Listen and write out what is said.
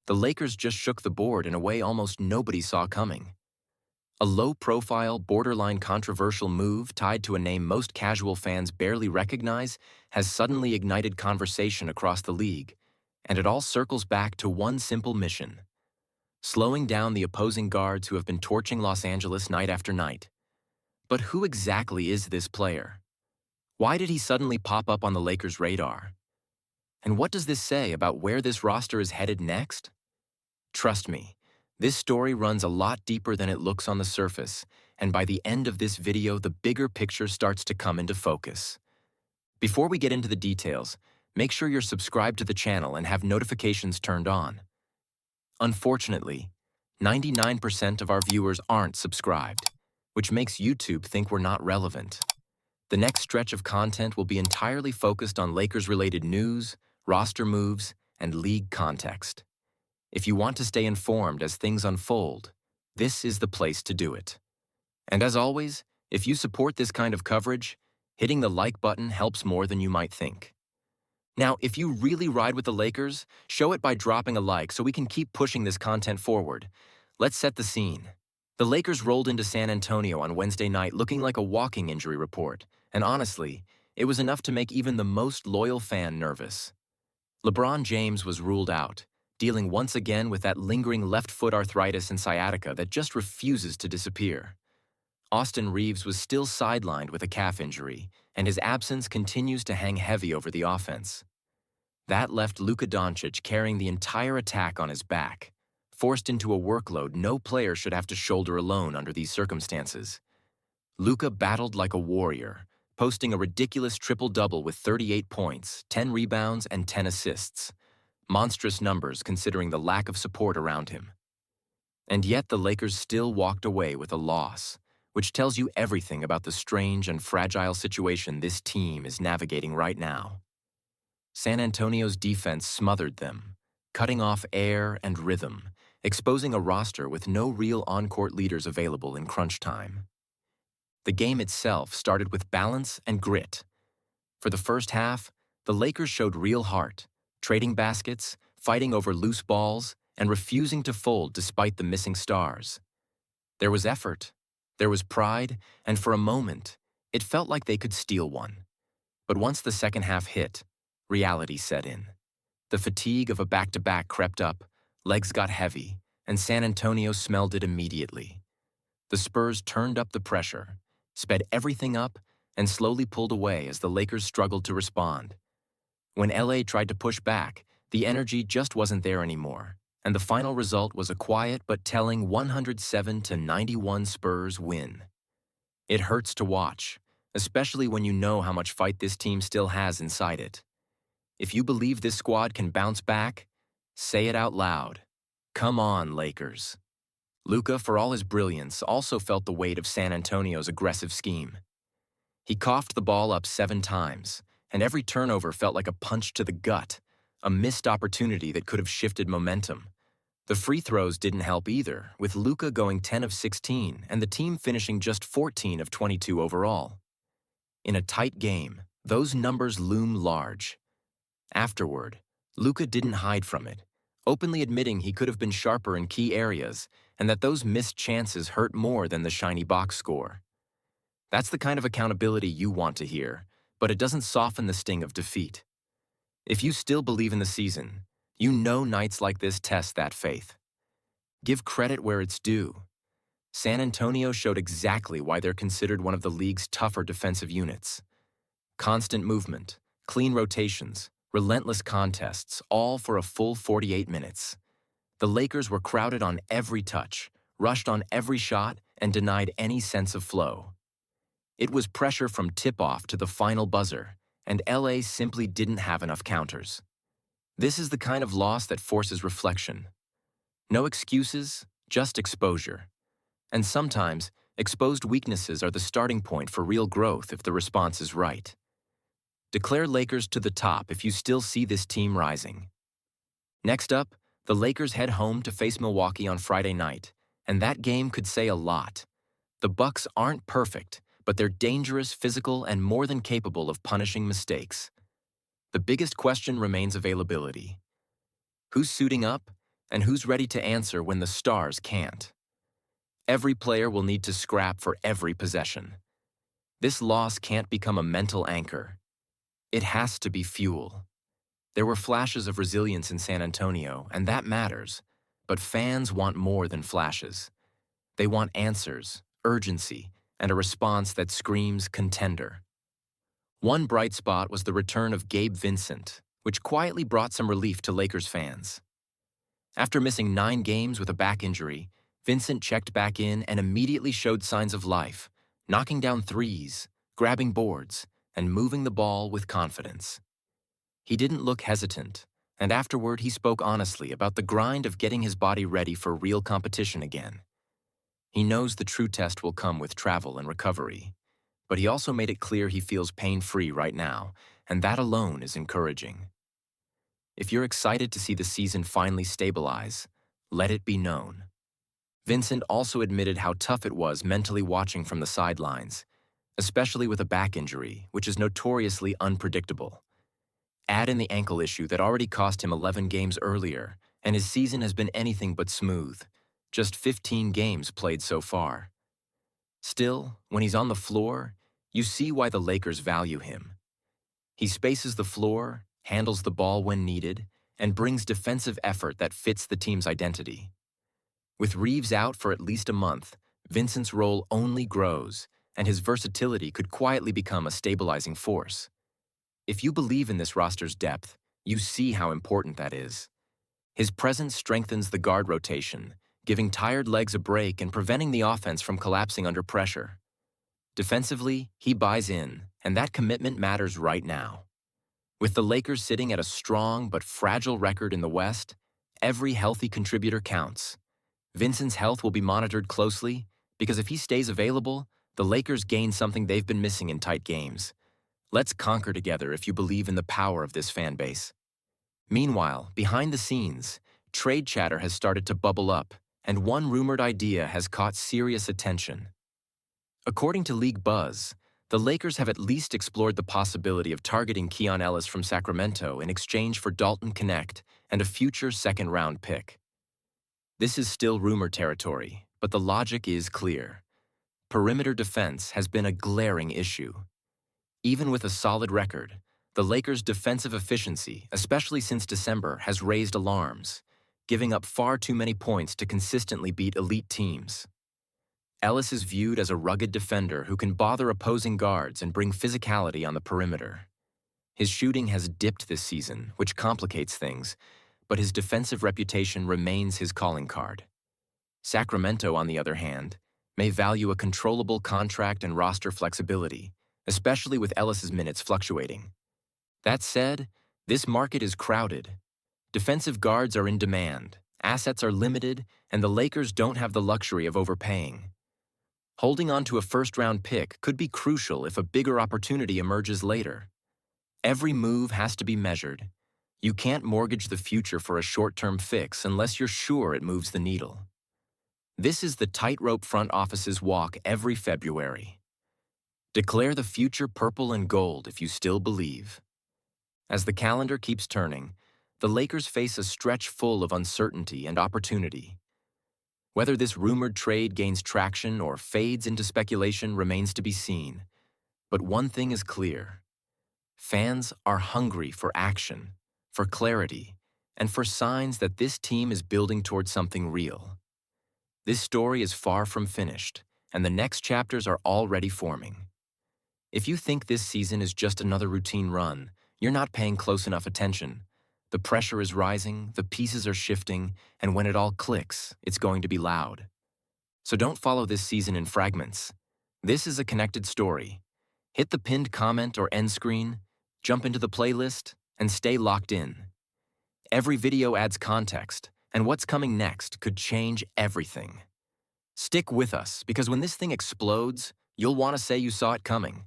the Lakers just shook the board in a way almost nobody saw coming. A low-profile, borderline controversial move tied to a name most casual fans barely recognize has suddenly ignited conversation across the league, and it all circles back to one simple mission: slowing down the opposing guards who have been torching Los Angeles night after night. But who exactly is this player? Why did he suddenly pop up on the Lakers' radar? And what does this say about where this roster is headed next? Trust me, this story runs a lot deeper than it looks on the surface, and by the end of this video, the bigger picture starts to come into focus. Before we get into the details, make sure you're subscribed to the channel and have notifications turned on. Unfortunately, 99% of our viewers aren't subscribed, which makes YouTube think we're not relevant. The next stretch of content will be entirely focused on Lakers-related news, roster moves, and league context. If you want to stay informed as things unfold, this is the place to do it. And as always, if you support this kind of coverage, hitting the like button helps more than you might think. Now, if you really ride with the Lakers, show it by dropping a like so we can keep pushing this content forward. Let's set the scene. The Lakers rolled into San Antonio on Wednesday night looking like a walking injury report, and honestly, it was enough to make even the most loyal fan nervous. LeBron James was ruled out, dealing once again with that lingering left foot arthritis and sciatica that just refuses to disappear. Austin Reeves was still sidelined with a calf injury, and his absence continues to hang heavy over the offense. That left Luka Dončić carrying the entire attack on his back, forced into a workload no player should have to shoulder alone under these circumstances. Luka battled like a warrior, posting a ridiculous triple-double with 38 points, 10 rebounds, and 10 assists. Monstrous numbers considering the lack of support around him. And yet the Lakers still walked away with a loss, which tells you everything about the strange and fragile situation this team is navigating right now. San Antonio's defense smothered them, cutting off air and rhythm, exposing a roster with no real on-court leaders available in crunch time. The game itself started with balance and grit. For the first half, the Lakers showed real heart, trading baskets, fighting over loose balls, and refusing to fold despite the missing stars. There was effort, there was pride, and for a moment, it felt like they could steal one. But once the second half hit, reality set in. The fatigue of a back-to-back crept up, legs got heavy, and San Antonio smelled it immediately. The Spurs turned up the pressure, sped everything up, and slowly pulled away as the Lakers struggled to respond. When LA tried to push back, the energy just wasn't there anymore, and the final result was a quiet but telling 107-91 Spurs win. It hurts to watch, especially when you know how much fight this team still has inside it. If you believe this squad can bounce back, say it out loud. Come on, Lakers. Luka, for all his brilliance, also felt the weight of San Antonio's aggressive scheme. He coughed the ball up 7 times, and every turnover felt like a punch to the gut, a missed opportunity that could have shifted momentum. The free throws didn't help either, with Luka going 10 of 16 and the team finishing just 14 of 22 overall. In a tight game, those numbers loom large. Afterward, Luka didn't hide from it, openly admitting he could have been sharper in key areas and that those missed chances hurt more than the shiny box score. That's the kind of accountability you want to hear, but it doesn't soften the sting of defeat. If you still believe in the season, you know nights like this test that faith. Give credit where it's due. San Antonio showed exactly why they're considered one of the league's tougher defensive units. Constant movement, clean rotations, relentless contests, all for a full 48 minutes. The Lakers were crowded on every touch, rushed on every shot, and denied any sense of flow. It was pressure from tip-off to the final buzzer, and LA simply didn't have enough counters. This is the kind of loss that forces reflection. No excuses, just exposure. And sometimes, exposed weaknesses are the starting point for real growth if the response is right. Declare Lakers to the top if you still see this team rising. Next up, the Lakers head home to face Milwaukee on Friday night, and that game could say a lot. The Bucks aren't perfect, but they're dangerous, physical, and more than capable of punishing mistakes. The biggest question remains availability. Who's suiting up, And who's ready to answer when the stars can't? Every player will need to scrap for every possession. This loss can't become a mental anchor. It has to be fuel. There were flashes of resilience in San Antonio, and that matters. But fans want more than flashes. They want answers, urgency, and a response that screams contender. One bright spot was the return of Gabe Vincent, which quietly brought some relief to Lakers fans. After missing 9 games with a back injury, Vincent checked back in and immediately showed signs of life, knocking down threes, grabbing boards, and moving the ball with confidence. He didn't look hesitant, and afterward he spoke honestly about the grind of getting his body ready for real competition again. He knows the true test will come with travel and recovery, but he also made it clear he feels pain-free right now, and that alone is encouraging. If you're excited to see the season finally stabilize, let it be known. Vincent also admitted how tough it was mentally watching from the sidelines, especially with a back injury, which is notoriously unpredictable. Add in the ankle issue that already cost him 11 games earlier, and his season has been anything but smooth. Just 15 games played so far. Still, when he's on the floor, you see why the Lakers value him. He spaces the floor, handles the ball when needed, and brings defensive effort that fits the team's identity. With Reeves out for at least a month, Vincent's role only grows, and his versatility could quietly become a stabilizing force. If you believe in this roster's depth, you see how important that is. His presence strengthens the guard rotation, giving tired legs a break and preventing the offense from collapsing under pressure. Defensively, he buys in, and that commitment matters right now. With the Lakers sitting at a strong but fragile record in the West, every healthy contributor counts. Vincent's health will be monitored closely because if he stays available, the Lakers gain something they've been missing in tight games. Let's conquer together if you believe in the power of this fan base. Meanwhile, behind the scenes, trade chatter has started to bubble up, and one rumored idea has caught serious attention. According to League Buzz, the Lakers have at least explored the possibility of targeting Keon Ellis from Sacramento in exchange for Dalton Knecht and a future second-round pick. This is still rumor territory, but the logic is clear. Perimeter defense has been a glaring issue. Even with a solid record, the Lakers' defensive efficiency, especially since December, has raised alarms, giving up far too many points to consistently beat elite teams. Ellis is viewed as a rugged defender who can bother opposing guards and bring physicality on the perimeter. His shooting has dipped this season, which complicates things, but his defensive reputation remains his calling card. Sacramento, on the other hand, may value a controllable contract and roster flexibility, especially with Ellis's minutes fluctuating. That said, this market is crowded. Defensive guards are in demand, assets are limited, and the Lakers don't have the luxury of overpaying. Holding on to a first-round pick could be crucial if a bigger opportunity emerges later. Every move has to be measured. You can't mortgage the future for a short-term fix unless you're sure it moves the needle. This is the tightrope front offices walk every February. Declare the future purple and gold if you still believe. As the calendar keeps turning, the Lakers face a stretch full of uncertainty and opportunity. Whether this rumored trade gains traction or fades into speculation remains to be seen. But one thing is clear. Fans are hungry for action, for clarity, and for signs that this team is building towards something real. This story is far from finished, and the next chapters are already forming. If you think this season is just another routine run, you're not paying close enough attention. The pressure is rising, the pieces are shifting, and when it all clicks, it's going to be loud. So don't follow this season in fragments. This is a connected story. Hit the pinned comment or end screen, jump into the playlist, and stay locked in. Every video adds context, and what's coming next could change everything. Stick with us, because when this thing explodes, you'll want to say you saw it coming.